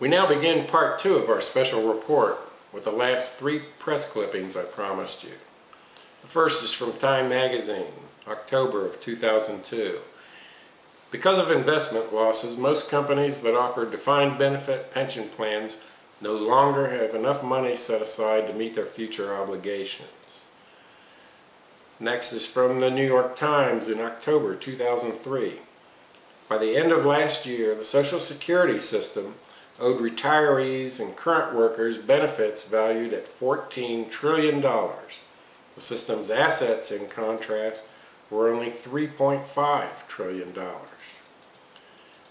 We now begin part 2 of our special report with the last 3 press clippings I promised you. The first is from Time magazine, October of 2002. Because of investment losses, most companies that offer defined benefit pension plans no longer have enough money set aside to meet their future obligations. Next is from the New York Times in October 2003. By the end of last year, the Social Security system owed retirees and current workers benefits valued at $14 trillion. The system's assets, in contrast, were only $3.5 trillion.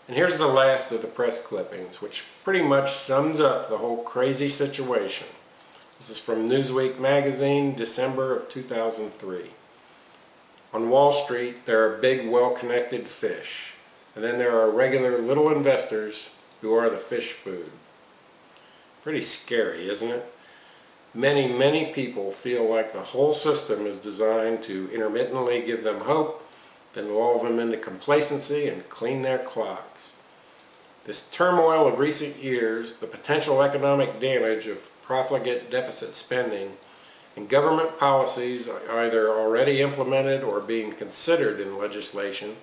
And here's the last of the press clippings, which pretty much sums up the whole crazy situation. This is from Newsweek magazine, December of 2003. On Wall Street, there are big, well-connected fish, and then there are regular little investors who are the fish food. Pretty scary, isn't it? Many people feel like the whole system is designed to intermittently give them hope, then lull them into complacency and clean their clocks. This turmoil of recent years, the potential economic damage of profligate deficit spending, and government policies either already implemented or being considered in legislation,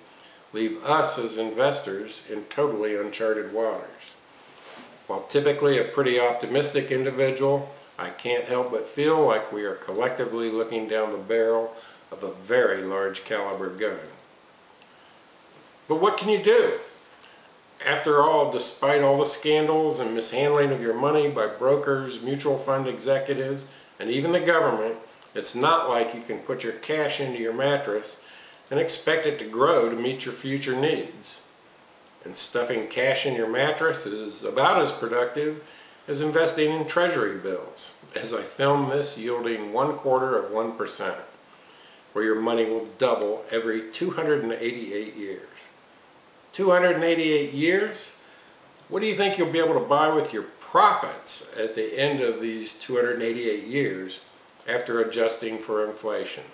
leave us as investors in totally uncharted waters. While typically a pretty optimistic individual, I can't help but feel like we are collectively looking down the barrel of a very large caliber gun. But what can you do? After all, despite all the scandals and mishandling of your money by brokers, mutual fund executives, and even the government, it's not like you can put your cash into your mattress and expect it to grow to meet your future needs. And stuffing cash in your mattress is about as productive as investing in treasury bills, as I film this yielding 1/4%, where your money will double every 288 years. 288 years? What do you think you'll be able to buy with your profits at the end of these 288 years after adjusting for inflation?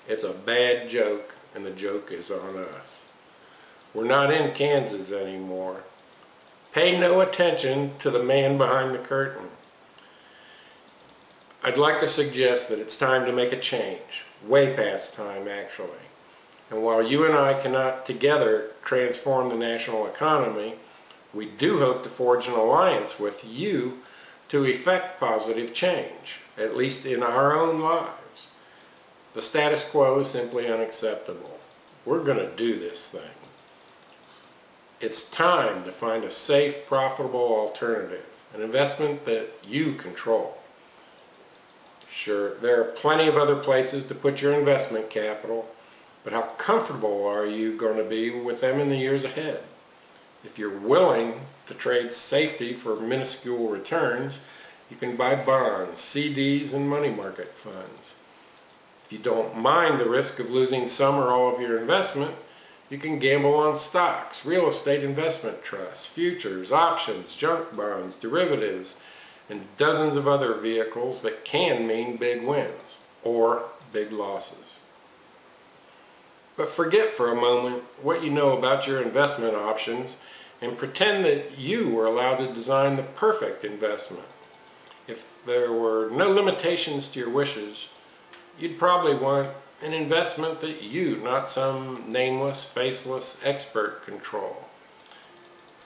It's a bad joke, and the joke is on us. We're not in Kansas anymore. Pay no attention to the man behind the curtain. I'd like to suggest that it's time to make a change, way past time actually. And while you and I cannot together transform the national economy, we do hope to forge an alliance with you to effect positive change, at least in our own lives. The status quo is simply unacceptable. We're going to do this thing. It's time to find a safe, profitable alternative, an investment that you control. Sure, there are plenty of other places to put your investment capital, but how comfortable are you going to be with them in the years ahead? If you're willing to trade safety for minuscule returns, you can buy bonds, CDs, and money market funds. If you don't mind the risk of losing some or all of your investment, you can gamble on stocks, real estate investment trusts, futures, options, junk bonds, derivatives, and dozens of other vehicles that can mean big wins or big losses. But forget for a moment what you know about your investment options and pretend that you were allowed to design the perfect investment. If there were no limitations to your wishes, you'd probably want an investment that you, not some nameless, faceless expert, control.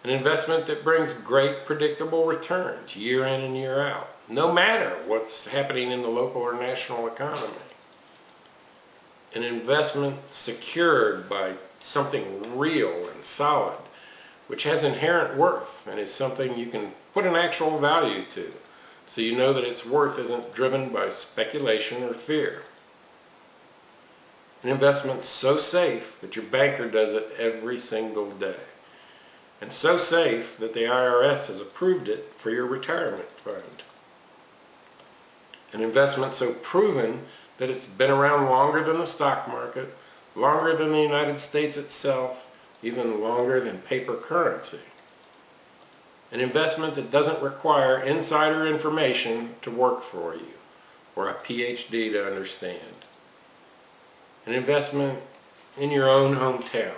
An investment that brings great predictable returns year in and year out, no matter what's happening in the local or national economy. An investment secured by something real and solid, which has inherent worth and is something you can put an actual value to, so you know that its worth isn't driven by speculation or fear. An investment so safe that your banker does it every single day, and so safe that the IRS has approved it for your retirement fund. An investment so proven that it's been around longer than the stock market, longer than the United States itself, even longer than paper currency. An investment that doesn't require insider information to work for you, or a PhD to understand. An investment in your own hometown,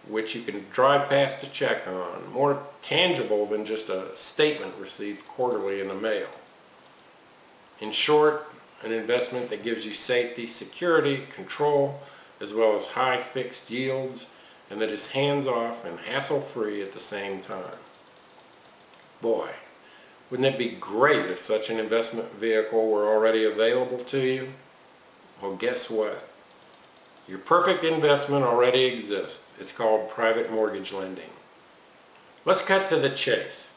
which you can drive past a check on, more tangible than just a statement received quarterly in the mail. In short, an investment that gives you safety, security, control, as well as high fixed yields, and that is hands-off and hassle-free at the same time. Boy, wouldn't it be great if such an investment vehicle were already available to you? Well, guess what? Your perfect investment already exists. It's called private mortgage lending. Let's cut to the chase.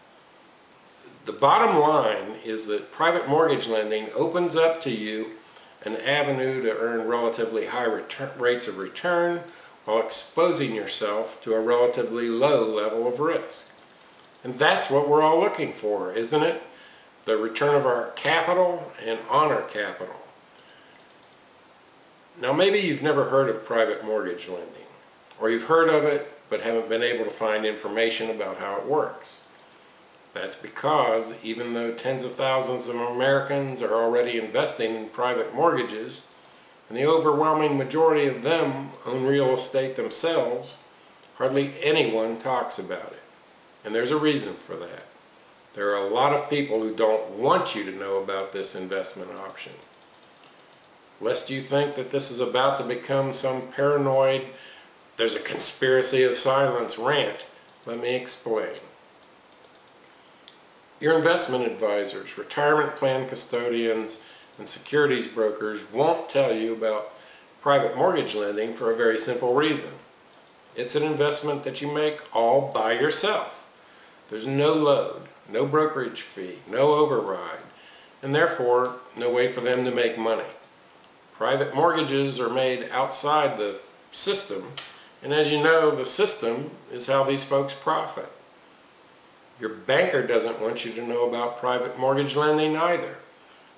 The bottom line is that private mortgage lending opens up to you an avenue to earn relatively high rates of return while exposing yourself to a relatively low level of risk. And that's what we're all looking for, isn't it? The return of our capital and on our capital. Now maybe you've never heard of private mortgage lending, or you've heard of it but haven't been able to find information about how it works. That's because even though tens of thousands of Americans are already investing in private mortgages, and the overwhelming majority of them own real estate themselves, hardly anyone talks about it. And there's a reason for that. There are a lot of people who don't want you to know about this investment option. Lest you think that this is about to become some paranoid, there's a conspiracy of silence rant, let me explain. Your investment advisors, retirement plan custodians, and securities brokers won't tell you about private mortgage lending for a very simple reason. It's an investment that you make all by yourself. There's no load, no brokerage fee, no override, and therefore no way for them to make money. Private mortgages are made outside the system, and as you know, the system is how these folks profit. Your banker doesn't want you to know about private mortgage lending either.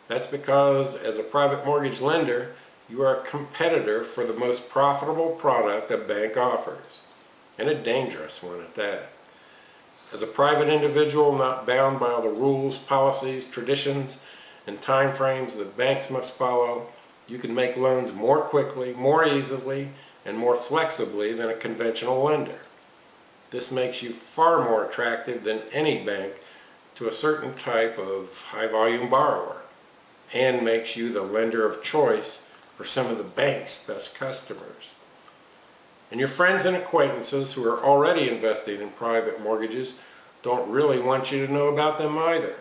That's because as a private mortgage lender, you are a competitor for the most profitable product a bank offers, and a dangerous one at that. As a private individual not bound by all the rules, policies, traditions, and time frames that banks must follow, you can make loans more quickly, more easily, and more flexibly than a conventional lender. This makes you far more attractive than any bank to a certain type of high-volume borrower, and makes you the lender of choice for some of the bank's best customers. And your friends and acquaintances who are already investing in private mortgages don't really want you to know about them either.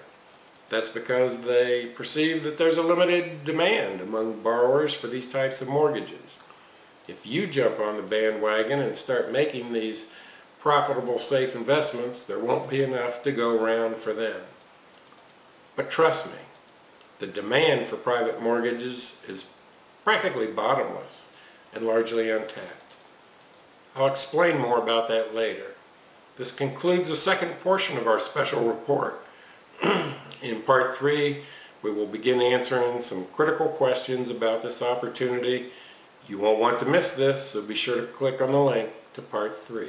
That's because they perceive that there's a limited demand among borrowers for these types of mortgages. If you jump on the bandwagon and start making these profitable, safe investments, there won't be enough to go around for them. But trust me, the demand for private mortgages is practically bottomless and largely untapped. I'll explain more about that later. This concludes the second portion of our special report. In part 3, we will begin answering some critical questions about this opportunity. You won't want to miss this, so be sure to click on the link to part 3.